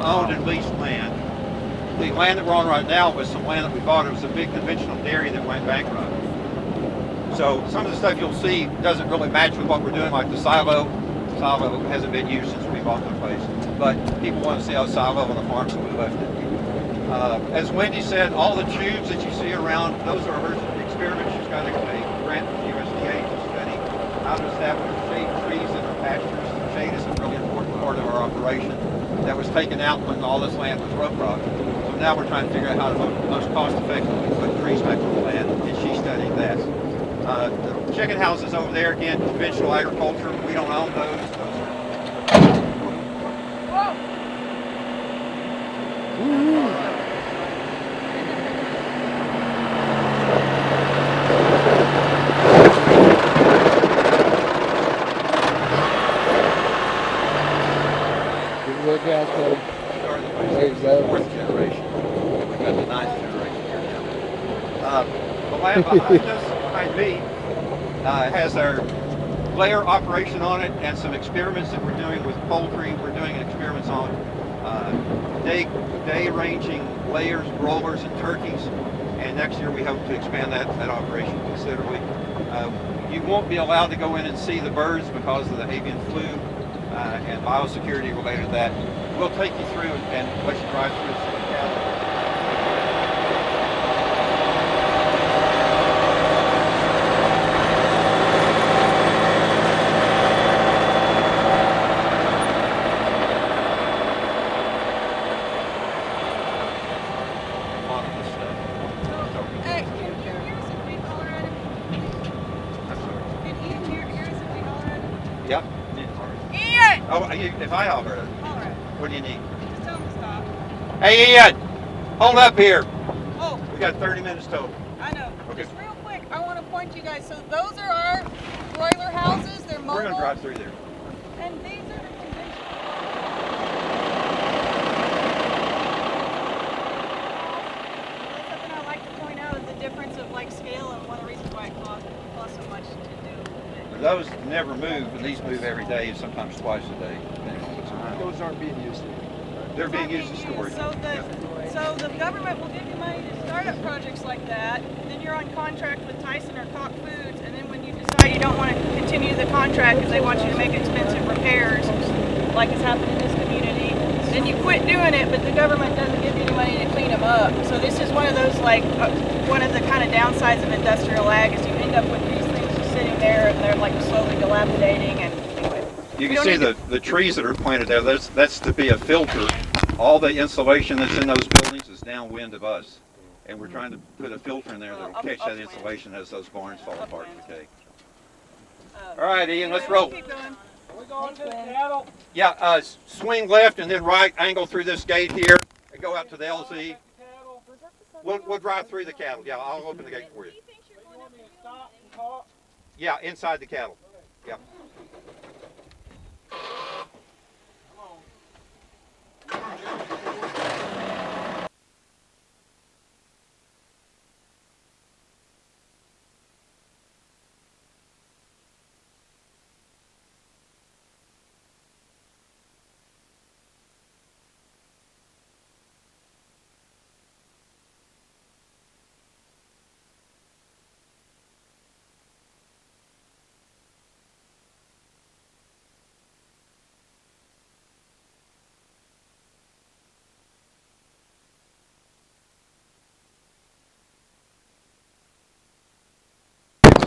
Owned and leased land. The land that we're on right now was some land that we bought. It was a big conventional dairy that went bankrupt. So some of the stuff you'll see doesn't really match with what we're doing, like the silo. Silo hasn't been used since we bought the place. But people want to see our silo on the farm, so we left it. As Wendy said, all the tubes that you see around, those are her experiments. She's got a grant from the USDA to study how to establish shade trees in our pastures. Shade is a really important part of our operation that was taken out when all this land was row crop. So now we're trying to figure out how to most cost effectively put trees back on the land, and she studied that. The chicken houses over there, again, conventional agriculture. We don't own those. Look out there. There you go. Fourth generation. We've got the ninth generation here now. The land behind us, behind me, has our layer operation on it and some experiments that we're doing with poultry. We're doing experiments on day ranging layers, broilers, and turkeys. And next year we hope to expand that operation considerably. You won't be allowed to go in and see the birds because of the avian flu and biosecurity related to that. We'll take you through and let you drive through the cattle. Yep. Ian! Oh, if I holler at it, Alright. what do you need? Just tell him to stop. Hey, Ian! Hold up here. Oh, We got 30 minutes total. I know. Okay. Just real quick, I want to point you guys. So those are our broiler houses. They're mobile. We're going to drive through there. And these are the conventional. That's something I like to point out is the difference of like scale and one of the reasons why it costs so much to do. Those never move, and these move every day and sometimes twice a day, depending on what's around. Those aren't being used. They're being used as storage. So the government will give you money to start up projects like that. Then you're on contract with Tyson or Cock Foods, and then when you decide you don't want to continue the contract because they want you to make expensive repairs, like has happened in this community, then you quit doing it, but the government doesn't give you any money to clean them up. So this is one of those one of the kind of downsides of industrial ag is you end up with these things just sitting there and they're like slowly dilapidating. And anyway, you can see the trees that are planted there. That's to be a filter. All the insulation that's in those buildings is downwind of us, and we're trying to put a filter in there that will catch that insulation as those barns fall apart and decay. All right, Ian, let's roll. Keep going. We're going to the cattle. Yeah, swing left and then right angle through this gate here and go out to the LZ. We'll drive through the cattle. Yeah, I'll open the gate for you. Yeah, inside the cattle. Yeah.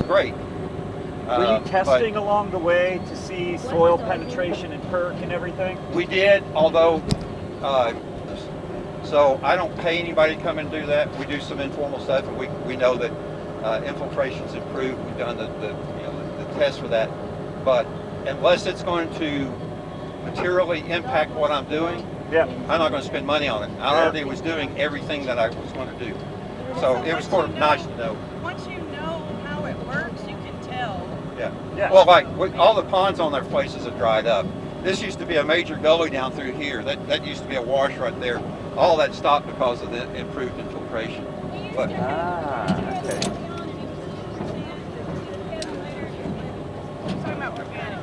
Great. Were you testing along the way to see soil penetration and perk and everything? We did, although, so I don't pay anybody to come and do that. We do some informal stuff, and we know that infiltration's improved. We've done the test for that. But unless it's going to materially impact what I'm doing, Yeah. I'm not going to spend money on it. I already was doing everything that I was going to do. So it was sort of nice to know. Once you know how it works, you can tell. Yeah. Well, all the ponds on their places have dried up. This used to be a major gully down through here. That used to be a wash right there. All that stopped because of the improved infiltration. But Okay. Talking about organic.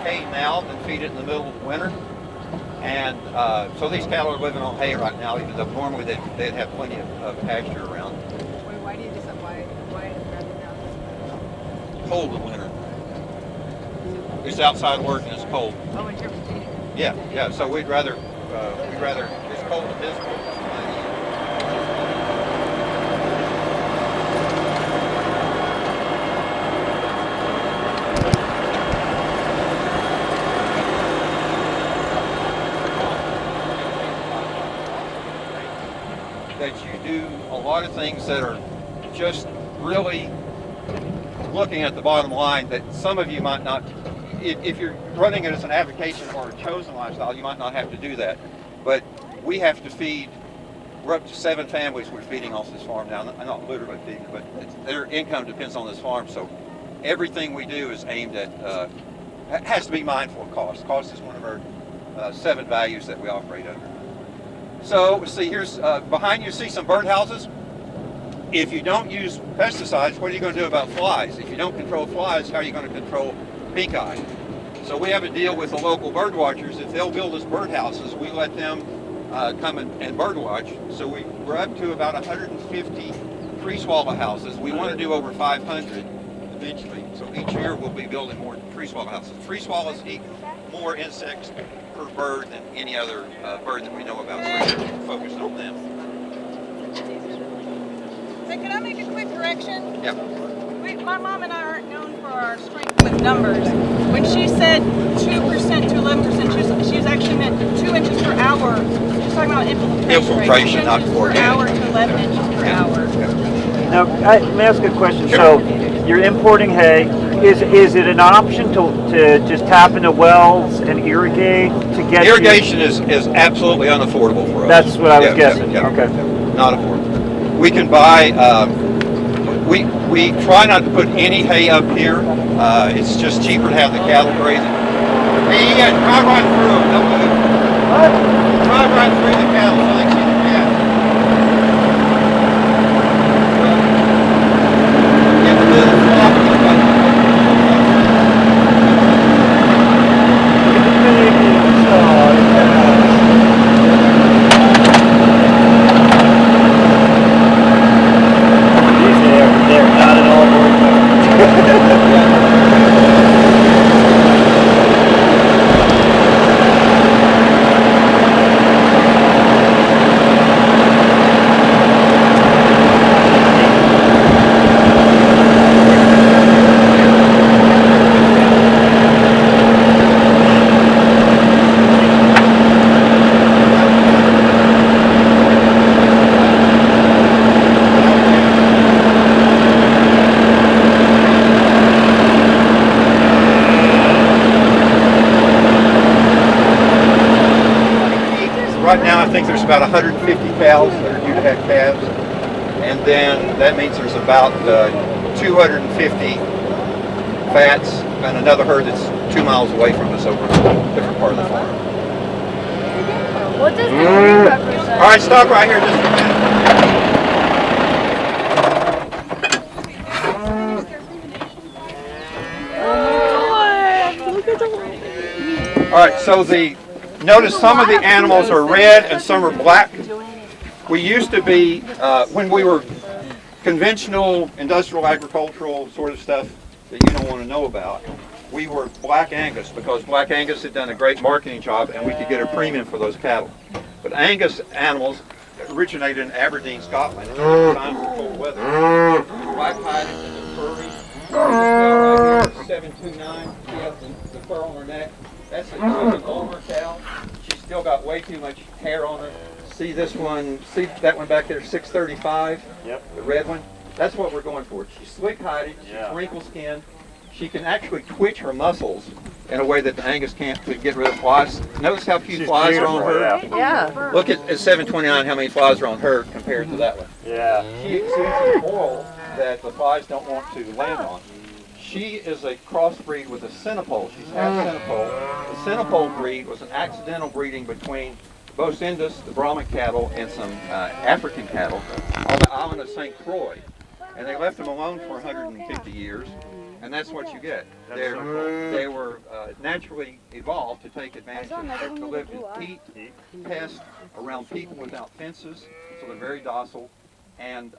hay now than feed it in the middle of the winter. And so these cattle are living on hay right now, even though normally they'd have plenty of pasture around. Why do you decide why rather now? Cold in winter. It's outside working, it's cold. Oh, in terms of feeding. Yeah. So we'd rather it's cold and miserable. That you do a lot of things that are just really looking at the bottom line that some of you might not, if you're running it as an avocation or a chosen lifestyle, you might not have to do that. But we have to feed, we're up to 7 families we're feeding off this farm now. I'm not literally feeding, but their income depends on this farm. So everything we do is aimed at, has to be mindful of cost. Cost is one of our 7 values that we operate under. So see, here's behind you see some birdhouses. If you don't use pesticides, what are you going to do about flies? If you don't control flies, how are you going to control pink eye? So we have a deal with the local bird watchers. If they'll build us birdhouses, we let them come and bird watch. So we're up to about 150 tree swallow houses. We want to do over 500 eventually. So each year we'll be building more tree swallow houses. Tree swallows eat more insects per bird than any other bird that we know about. So we're focused on them. Hey, can I make a quick correction? Yeah. My mom and I aren't known for our strength with numbers. When she said 2% to 11%, she was actually meant 2 inches per hour. She's talking about infiltration. Infiltration, not per hour to 11 inches per hour. Now, let me ask a question. So, you're importing hay. Is it an option to just tap into wells and irrigate to get Irrigation is absolutely unaffordable for us. That's what I was guessing. Yeah. Okay. Not affordable. We can buy. We try not to put any hay up here. It's just cheaper to have the cattle grazing. Hey, drive right through them. Don't move. What? Drive right through the cattle so they can see the calves. Get the little flock. They're not at all Right now, I think there's about 150 cows that are due to have calves, and then that means there's about 250 fats and another herd that's 2 miles away from us over in a different part of the farm. What does the tree represent? All right, stop right here just a minute. All right, so notice some of the animals are red and some are black. We used to be, when we were conventional, industrial, agricultural sort of stuff that you don't want to know about, we were Black Angus because Black Angus had done a great marketing job and we could get a premium for those cattle. But Angus animals originated in Aberdeen, Scotland, at the time of cold weather. Black hide is furry. Right here, 729. See up the fur on her neck. That's an Ulmer cow. She's still got way too much hair on her. See this one? See that one back there, 635? Yep. The red one? That's what we're going for. She's slick-hided. She's wrinkle skinned. She can actually twitch her muscles in a way that the Angus can't to get rid of flies. Notice how few flies are on her. Yeah. Look at 729, how many flies are on her compared to that one. Yeah. She exudes an oil that the flies don't want to land on. She is a crossbreed with a Centipole. She's half Centipole. The Centipole breed was an accidental breeding between Bos Indus, the Brahman cattle, and some African cattle on the island of St. Croix. And they left them alone for 150 years. And that's what you get. That's so cool. They were naturally evolved to take advantage of to live in heat, pest, around people without fences, so they're very docile and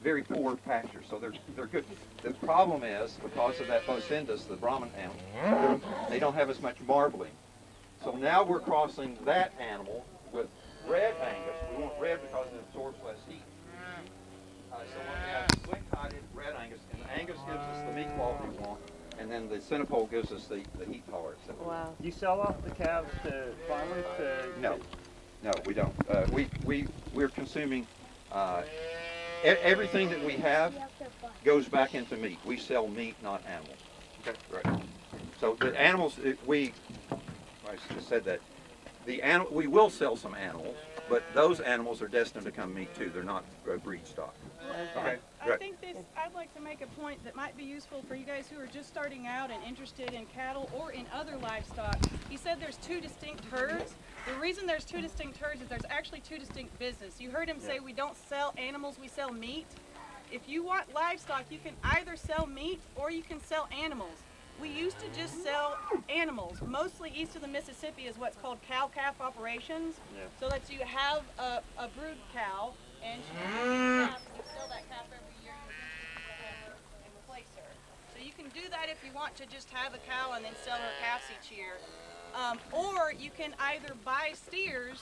very poor pasture. So they're good. The problem is because of that Bosendus, the Brahman animal, they don't have as much marbling. So now we're crossing that animal with red Angus. We want red because it absorbs less heat. So when we have split-coated red Angus, and the Angus gives us the meat quality we want, and then the Centipole gives us the heat tolerance. Wow. You sell off the calves to farmers? No, we don't. We're consuming everything that we have goes back into meat. We sell meat, not animals. Okay, right. So the animals I just said that. We will sell some animals, but those animals are destined to become meat too. They're not breed stock. Okay. I think I'd like to make a point that might be useful for you guys who are just starting out and interested in cattle or in other livestock. He said there's two distinct herds. The reason there's two distinct herds is there's actually two distinct businesses. You heard him say we don't sell animals, we sell meat. If you want livestock, you can either sell meat or you can sell animals. We used to just sell animals. Mostly east of the Mississippi is what's called cow-calf operations. Yeah. So that you have a brood cow and you sell that calf every year and replace her. So you can do that if you want to just have a cow and then sell her calves each year. Or you can either buy steers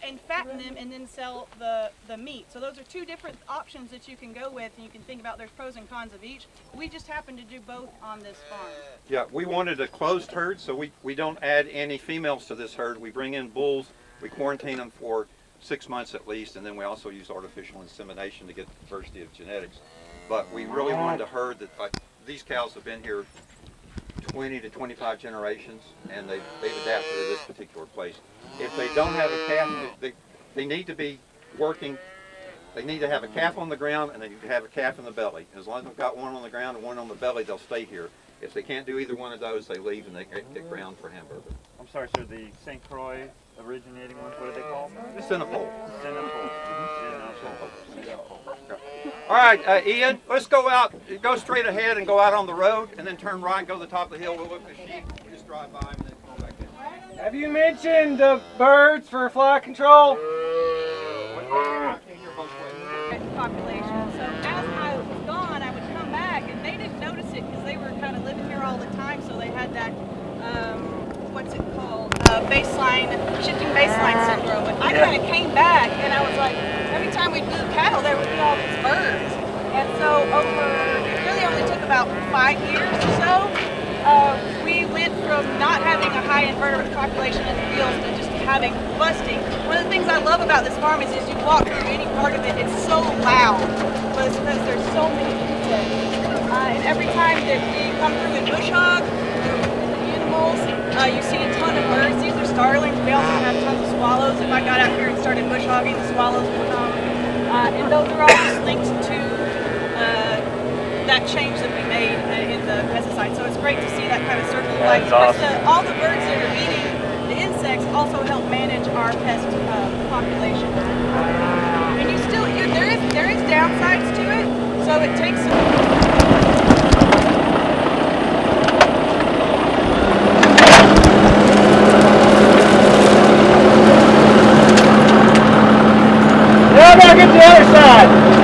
and fatten them and then sell the meat. So those are two different options that you can go with, and you can think about there's pros and cons of each. We just happen to do both on this farm. Yeah, we wanted a closed herd, so we don't add any females to this herd. We bring in bulls, we quarantine them for 6 months at least, and then we also use artificial insemination to get the diversity of genetics. But we really wanted a herd that, like, these cows have been here 20 to 25 generations, and they've adapted to this particular place. If they don't have a calf, they need to be working. They need to have a calf on the ground, and they need to have a calf in the belly. As long as they've got one on the ground and one on the belly, they'll stay here. If they can't do either one of those, they leave and they get ground for hamburger. I'm sorry, sir, the St. Croix originating ones, what are they called? The Centipole. Centipole. All right, Ian, let's go out, go straight ahead and go out on the road, and then turn right and go to the top of the hill. We'll look at the sheep. We just drive by them and then go back in. Have you mentioned the birds for fly control? Population. So as I was gone, I would come back, and they didn't notice it because they were kind of living here all the time. So they had that, what's it called, shifting baseline syndrome. But I kind of came back, and I was like, every time we'd move cattle, there would be all these birds. And so it really only took about 5 years or so. We went from not having a high invertebrate population in the fields to just having busting. One of the things I love about this farm is you walk through any part of it, it's so loud, but it's because there's so many insects. And every time that we come through and bush hog the animals, you see a ton of birds. These are starlings. We also have tons of swallows. If I got out here and started bush hogging, the swallows would come. And those are all just linked to that change that we made in the pesticide. So it's great to see that kind of circle of life. Awesome. All the birds that are eating the insects also help manage our pest population. And there is downsides to it, so it takes some. Now back at the other side.